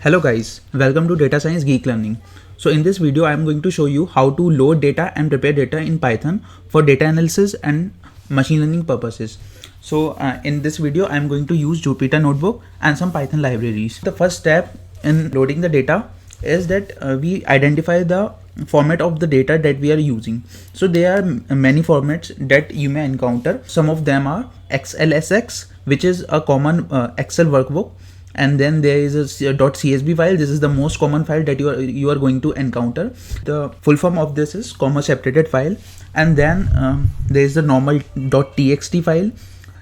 Hello guys, welcome to Data Science Geek Learning. So in this video I am going to show you how to load data and prepare data in Python for data analysis and machine learning purposes. So in this video I am going to use Jupyter Notebook and some Python libraries. The first step in loading the data is that we identify the format of the data that we are using. So there are many formats that you may encounter. Some of them are XLSX, which is a common Excel workbook, and then there is a .csv file. This is the most common file that you are going to encounter. The full form of this is comma separated file, and then there is the normal .txt file,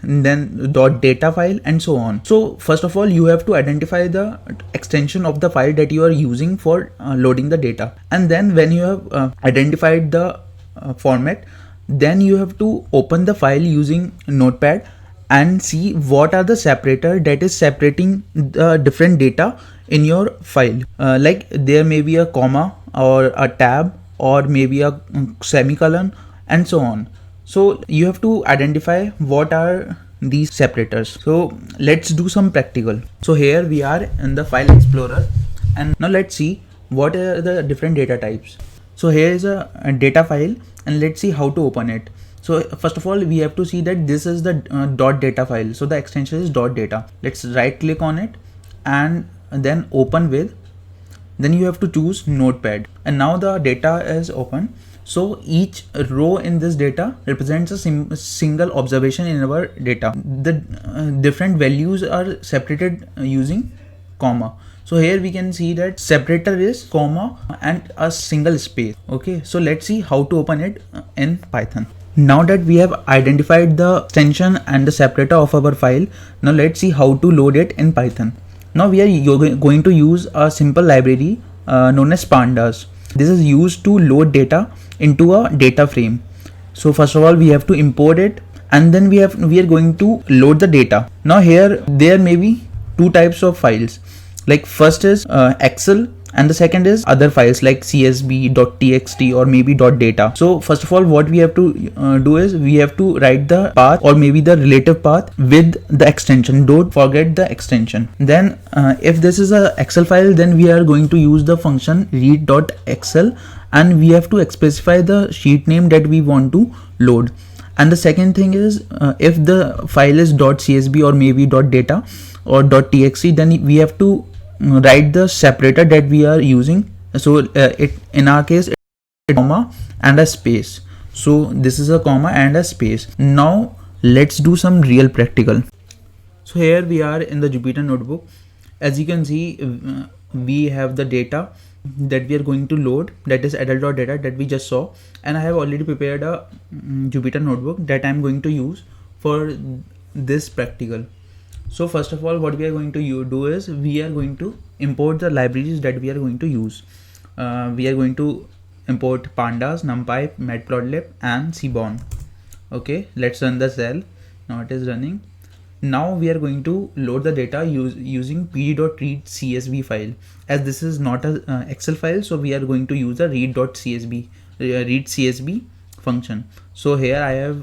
and then .data file, and so on. So first of all, you have to identify the extension of the file that you are using for loading the data, and then when you have identified the format, then you have to open the file using Notepad and see what are the separator that is separating the different data in your file. Like there may be a comma or a tab or maybe a semicolon and so on. So you have to identify what are these separators. So let's do some practical. So here we are in the file explorer, and now let's see what are the different data types. So here is a data file, and let's see how to open it. So first of all, we have to see that this is the .data file. So the extension is .data. Let's right click on it and then open with. Then you have to choose Notepad, and now the data is open. So each row in this data represents a single observation in our data. The different values are separated using comma. So here we can see that separator is comma and a single space. Okay, so let's see how to open it in Python. Now that we have identified the extension and the separator of our file, now let's see how to load it in Python. Now we are going to use a simple library known as pandas. This is used to load data into a data frame. So first of all, we have to import it, and then we are going to load the data. Now here there may be two types of files. Like first is Excel, and the second is other files like csv, .txt, or maybe .data. So first of all, what we have to do is we have to write the path or maybe the relative path with the extension. Don't forget the extension. Then if this is a Excel file, then we are going to use the function read.excel, and we have to specify the sheet name that we want to load. And the second thing is if the file is .csv or maybe .data or .txt, then we have to write the separator that we are using. So it in our case it's comma and a space. So this is a comma and a space. Now let's do some real practical. So here we are in the Jupyter Notebook. As you can see, we have the data that we are going to load, that is adult.data that we just saw, and I have already prepared a Jupyter Notebook that I am going to use for this practical. So first of all, what we are going to do is we are going to import the libraries that we are going to use. We are going to import pandas, numpy, matplotlib, and seaborn. Okay, let's run the cell. Now it is running. Now we are going to load the data using pd.read csv file. As this is not a Excel file, so we are going to use the read.csv read csv function. So here I have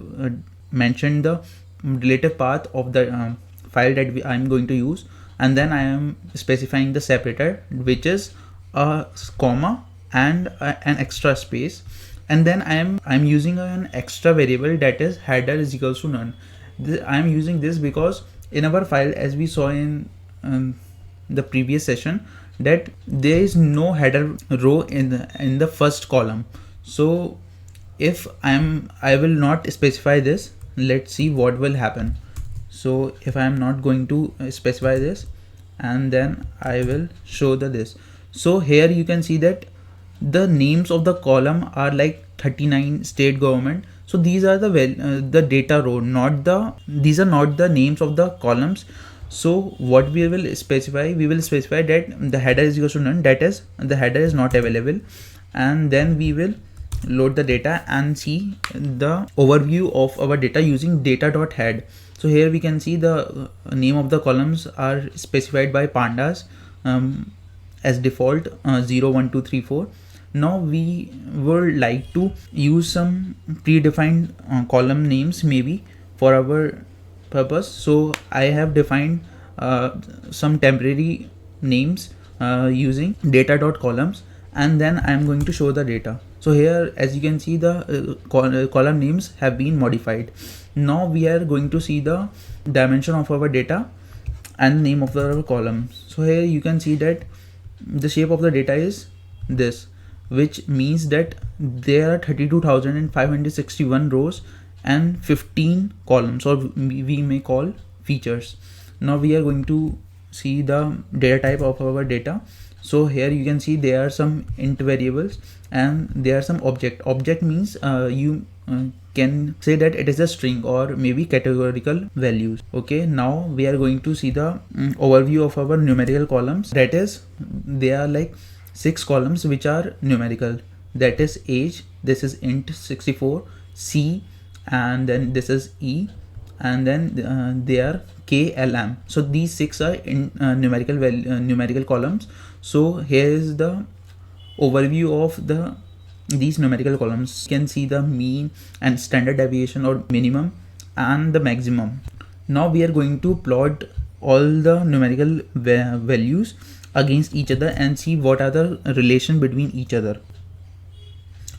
mentioned the relative path of the file that I am going to use, and then I am specifying the separator, which is a comma and an extra space, and then I am using an extra variable that is header is equals to none. I am using this because in our file, as we saw in the previous session, that there is no header row in the first column. So if I will not specify this, let's see what will happen. So if I am not going to specify this, and then I will show this. So here you can see that the names of the column are like 39 state government. So these are the data row, these are not the names of the columns. So what we will specify that the header is equal to none, that is the header is not available, and then we will load the data and see the overview of our data using data.head. So here we can see the name of the columns are specified by pandas as default 0, 1, 2, 3, 4. Now we would like to use some predefined column names maybe for our purpose. So I have defined some temporary names using data.columns, and then I'm going to show the data. So here, as you can see, the column names have been modified. Now we are going to see the dimension of our data and name of the column. So here you can see that the shape of the data is this, which means that there are 32,561 rows and 15 columns, or we may call features. Now we are going to see the data type of our data. So here you can see there are some int variables and there are some object means you can say that it is a string or maybe categorical values. Okay, now we are going to see the overview of our numerical columns. That is, there are like 6 columns which are numerical. That is age, this is int 64, C, and then this is E, and then they are K, L, M. So these 6 are in numerical columns. So here is the overview of these numerical columns. You can see the mean and standard deviation or minimum and the maximum. Now we are going to plot all the numerical values against each other and see what are the relation between each other.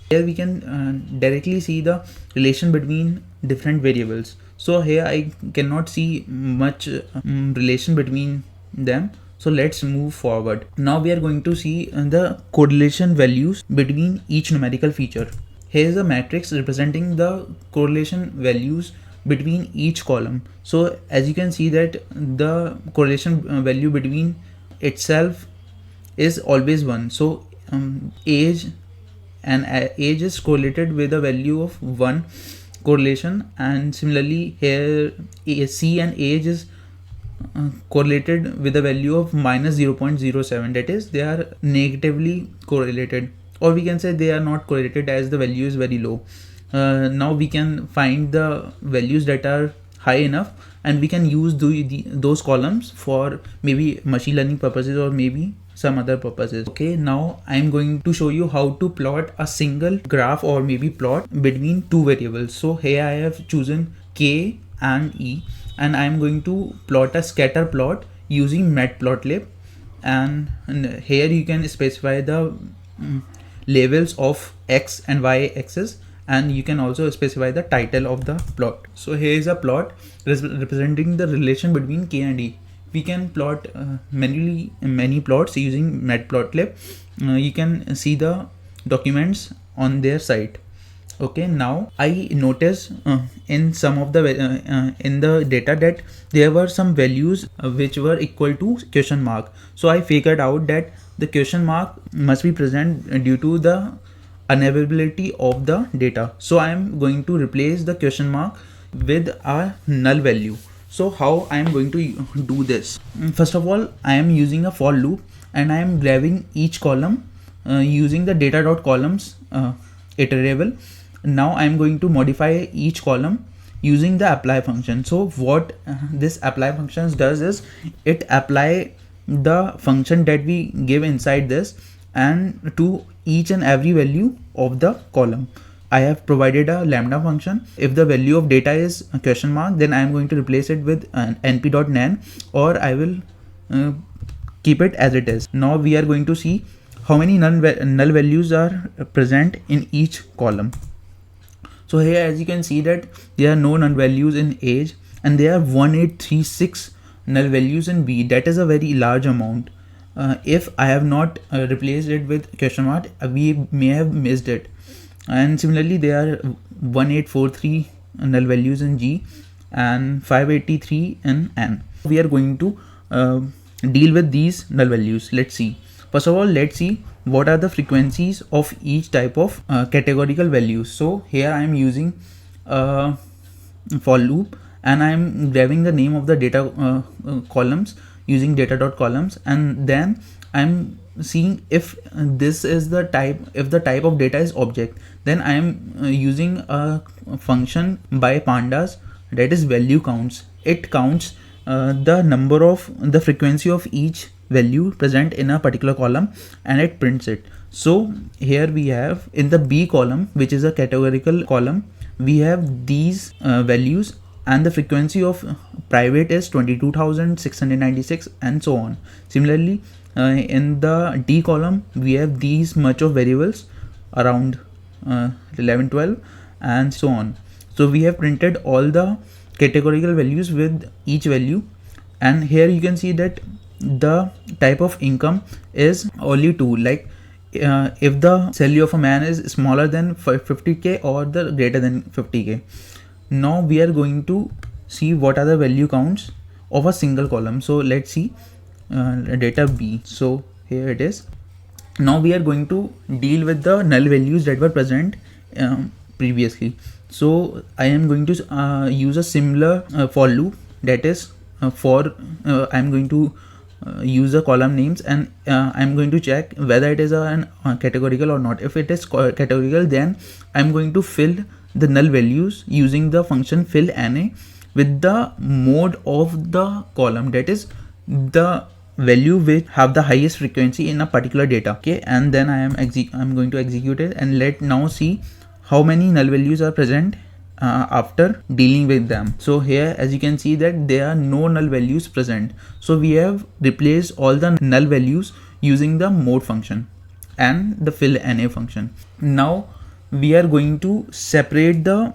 Here we can directly see the relation between different variables. So here I cannot see much relation between them. So let's move forward. Now we are going to see the correlation values between each numerical feature. Here is a matrix representing the correlation values between each column. So as you can see that the correlation value between itself is always 1. So age is correlated with a value of 1 correlation, and similarly here C and age is correlated with a value of minus 0.07. that is, they are negatively correlated, or we can say they are not correlated as the value is very low. Now we can find the values that are high enough, and we can use those columns for maybe machine learning purposes or maybe some other purposes. Okay, now I'm going to show you how to plot a single graph or maybe plot between two variables. So here I have chosen K and E, and I'm going to plot a scatter plot using matplotlib, and here you can specify the labels of X and Y axis, and you can also specify the title of the plot. So here is a plot representing the relation between K and E. We can plot many plots using matplotlib. You can see the documents on their site. Okay, now I noticed in some of the in the data that there were some values which were equal to question mark. So I figured out that the question mark must be present due to the unavailability of the data. So I am going to replace the question mark with a null value. So how I am going to do this? First of all, I am using a for loop, and I am grabbing each column using the data.columns iterable. Now I am going to modify each column using the apply function. So what this apply function does is it apply the function that we give inside this and to each and every value of the column. I have provided a lambda function. If the value of data is a question mark, then I am going to replace it with an np.nan, or I will keep it as it is. Now we are going to see how many null values are present in each column. So here, as you can see that there are no null values in age, and there are 1836 null values in B. That is a very large amount. If I have not replaced it with question mark, we may have missed it. And similarly, there are 1843 null values in G and 583 in N. We are going to deal with these null values. Let's see. First of all, let's see what are the frequencies of each type of categorical values. So here I am using for loop, and I am grabbing the name of the data columns using data.columns, and then I'm seeing if this is the type, if the type of data is object, then I am using a function by pandas, that is value counts. It counts the number of the frequency of each value present in a particular column, and it prints it. So here we have in the B column, which is a categorical column, we have these values, and the frequency of private is 22,696 and so on. Similarly, In the D column, we have these much of variables around 11, 12 and so on. So we have printed all the categorical values with each value, and here you can see that the type of income is only two, like if the salary of a man is smaller than 50k or the greater than 50k. Now we are going to see what are the value counts of a single column. So let's see data B. So here it is. Now we are going to deal with the null values that were present previously. So I am going to use a similar for loop, that is I'm going to use the column names, and I'm going to check whether it is a categorical or not. If it is categorical, then I'm going to fill the null values using the function fill NA with the mode of the column, that is the value which have the highest frequency in a particular data. Okay, and then I'm going to execute it, and let now see how many null values are present after dealing with them. So here, as you can see, that there are no null values present. So we have replaced all the null values using the mode function and the fill NA function. Now we are going to separate the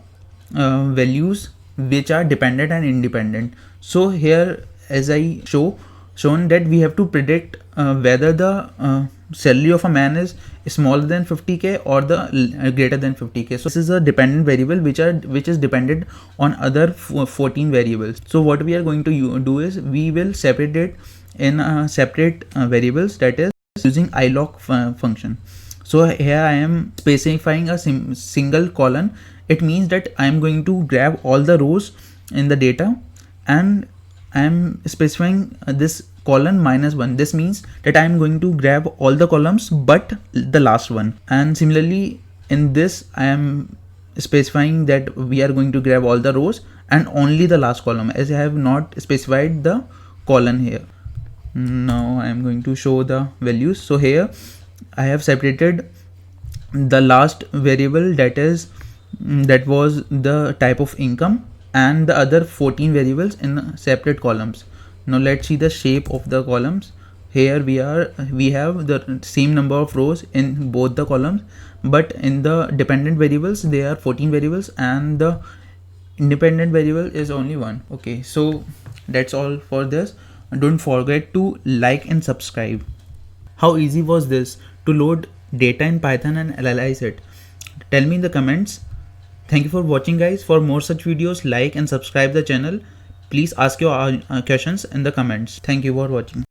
values which are dependent and independent. So here, as I shown that we have to predict whether the salary of a man is smaller than 50k or the greater than 50k. So this is a dependent variable which is dependent on other 14 variables. So what we are going to do is we will separate it in separate variables, that is using iloc function. So here I am specifying a single column. It means that I am going to grab all the rows in the data, and I am specifying this column -1. This means that I am going to grab all the columns but the last one. And similarly in this, I am specifying that we are going to grab all the rows and only the last column, as I have not specified the column here. Now I am going to show the values. So here I have separated the last variable, that was the type of income, and the other 14 variables in separate columns. Now let's see the shape of the columns. Here we have the same number of rows in both the columns, but in the dependent variables there are 14 variables and the independent variable is only one. Okay, so that's all for this. Don't forget to like and subscribe. How easy was this to load data in Python and analyze it? Tell me in the comments. Thank you for watching, guys. For more such videos, like and subscribe the channel. Please ask your questions in the comments. Thank you for watching.